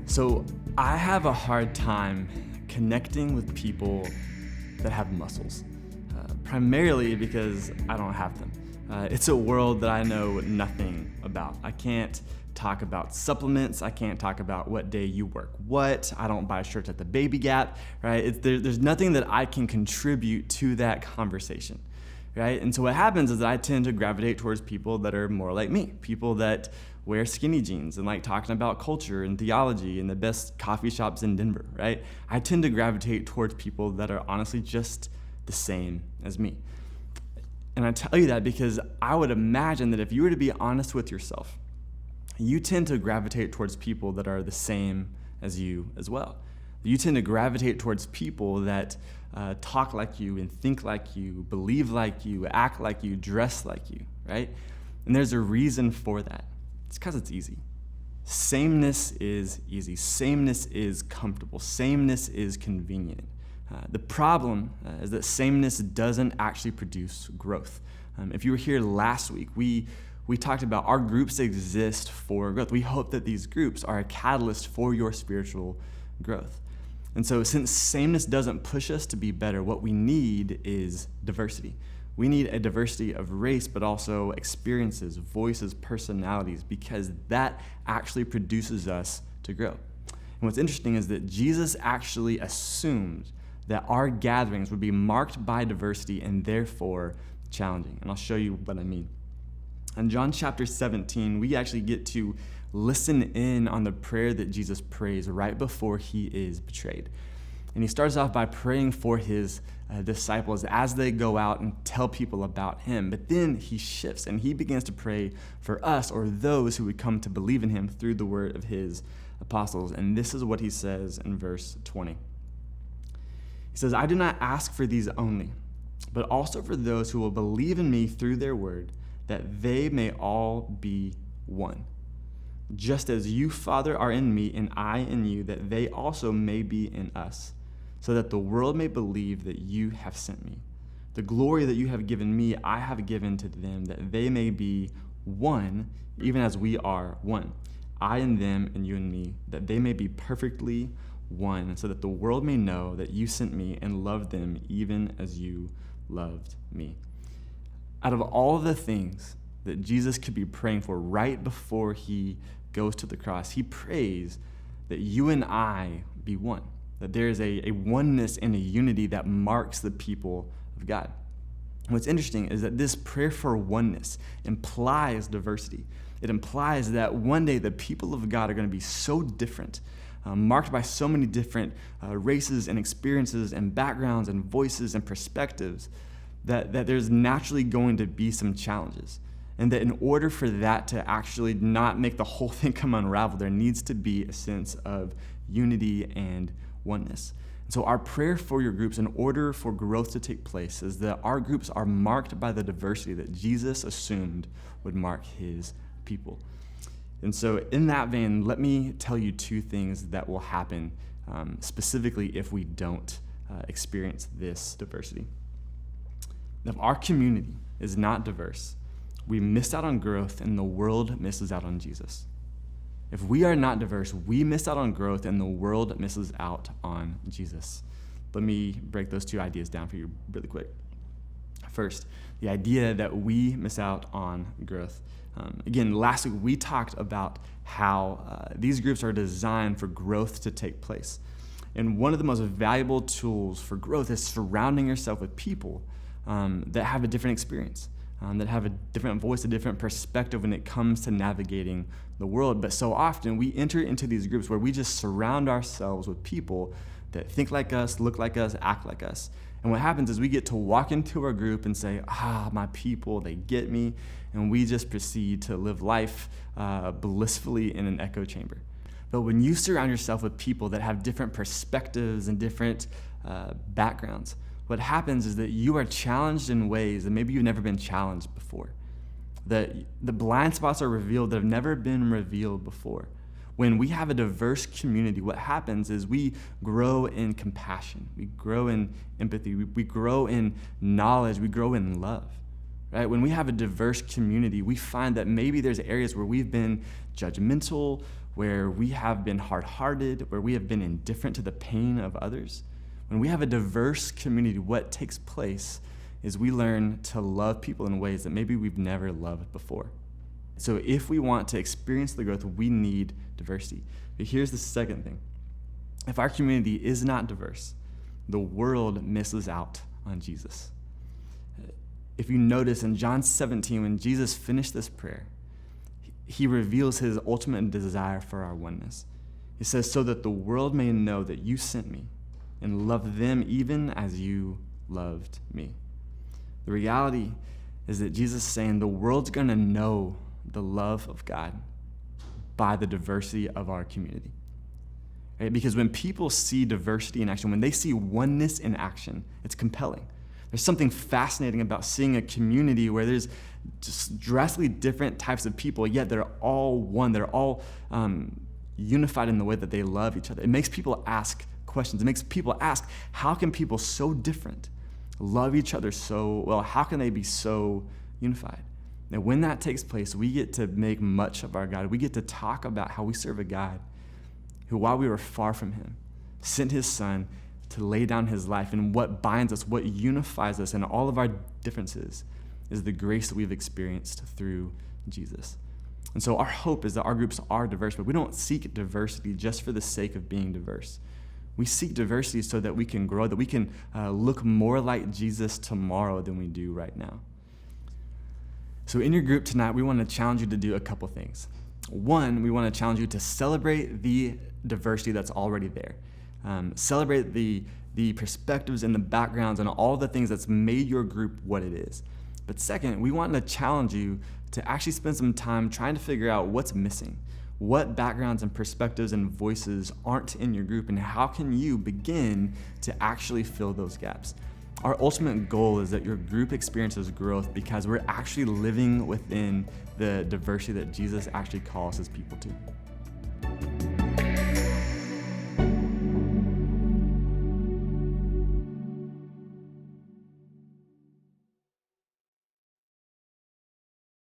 So I have a hard time connecting with people that have muscles, primarily because I don't have them. It's a world that I know nothing about. I can't talk about supplements. I can't talk about what day you work what. I don't buy shirts at the Baby Gap, right? There's nothing that I can contribute to that conversation, right? And so what happens is that I tend to gravitate towards people that are more like me, people that wear skinny jeans and like talking about culture and theology and the best coffee shops in Denver, right? I tend to gravitate towards people that are honestly just the same as me. And I tell you that because I would imagine that if you were to be honest with yourself, you tend to gravitate towards people that are the same as you as well. You tend to gravitate towards people that talk like you and think like you, believe like you, act like you, dress like you, right? And there's a reason for that. It's because it's easy. Sameness is easy. Sameness is comfortable. Sameness is convenient. The problem is that sameness doesn't actually produce growth. If you were here last week, we talked about our groups exist for growth. We hope that these groups are a catalyst for your spiritual growth. And so since sameness doesn't push us to be better, what we need is diversity. We need a diversity of race, but also experiences, voices, personalities, because that actually produces us to grow. And what's interesting is that Jesus actually assumed that our gatherings would be marked by diversity and therefore challenging. And I'll show you what I mean. In John chapter 17, we actually get to listen in on the prayer that Jesus prays right before he is betrayed. And he starts off by praying for his disciples as they go out and tell people about him. But then he shifts and he begins to pray for us, or those who would come to believe in him through the word of his apostles. And this is what he says in verse 20. He says, "I do not ask for these only, but also for those who will believe in me through their word, that they may all be one. Just as you, Father, are in me and I in you, that they also may be in us, so that the world may believe that you have sent me. The glory that you have given me, I have given to them, that they may be one, even as we are one. I and them and you and me, that they may be perfectly one, so that the world may know that you sent me and loved them even as you loved me." Out of all the things that Jesus could be praying for right before he goes to the cross, he prays that you and I be one, that there is a oneness and a unity that marks the people of God. And what's interesting is that this prayer for oneness implies diversity. It implies that one day the people of God are going to be so different, marked by so many different races and experiences and backgrounds and voices and perspectives, that there's naturally going to be some challenges. And that in order for that to actually not make the whole thing come unraveled, there needs to be a sense of unity and oneness. And so our prayer for your groups, in order for growth to take place, is that our groups are marked by the diversity that Jesus assumed would mark his people. And so in that vein, let me tell you two things that will happen specifically if we don't experience this diversity. If our community is not diverse, we miss out on growth and the world misses out on Jesus. If we are not diverse, we miss out on growth and the world misses out on Jesus. Let me break those two ideas down for you really quick. First, the idea that we miss out on growth. Again, last week we talked about how these groups are designed for growth to take place. And one of the most valuable tools for growth is surrounding yourself with people that have a different experience, that have a different voice, a different perspective when it comes to navigating the world. But so often we enter into these groups where we just surround ourselves with people that think like us, look like us, act like us. And what happens is we get to walk into our group and say, my people, they get me. And we just proceed to live life blissfully in an echo chamber. But when you surround yourself with people that have different perspectives and different backgrounds, what happens is that you are challenged in ways that maybe you've never been challenged before. That the blind spots are revealed that have never been revealed before. When we have a diverse community, what happens is we grow in compassion, we grow in empathy, we grow in knowledge, we grow in love. Right? When we have a diverse community, we find that maybe there's areas where we've been judgmental where we have been hard-hearted, where we have been indifferent to the pain of others, when we have a diverse community, what takes place is we learn to love people in ways that maybe we've never loved before. So if we want to experience the growth, we need diversity. But here's the second thing. If our community is not diverse, the world misses out on Jesus. If you notice in John 17, when Jesus finished this prayer, he reveals his ultimate desire for our oneness. He says, so that the world may know that you sent me and loved them even as you loved me. The reality is that Jesus is saying the world's going to know the love of God by the diversity of our community. Right? Because when people see diversity in action, when they see oneness in action, it's compelling. There's something fascinating about seeing a community where there's just drastically different types of people, yet they're all one. They're all unified in the way that they love each other. It makes people ask questions. It makes people ask, how can people so different love each other so well? How can they be so unified? And when that takes place, we get to make much of our God. We get to talk about how we serve a God who, while we were far from him, sent his son to lay down his life. And what binds us, what unifies us in all of our differences is the grace that we've experienced through Jesus. And so our hope is that our groups are diverse, but we don't seek diversity just for the sake of being diverse. We seek diversity so that we can grow, that we can look more like Jesus tomorrow than we do right now. So in your group tonight, we want to challenge you to do a couple things. One, we want to challenge you to celebrate the diversity that's already there. Celebrate the perspectives and the backgrounds and all the things that's made your group what it is. But second, we want to challenge you to actually spend some time trying to figure out what's missing. What backgrounds and perspectives and voices aren't in your group, and how can you begin to actually fill those gaps? Our ultimate goal is that your group experiences growth because we're actually living within the diversity that Jesus actually calls his people to.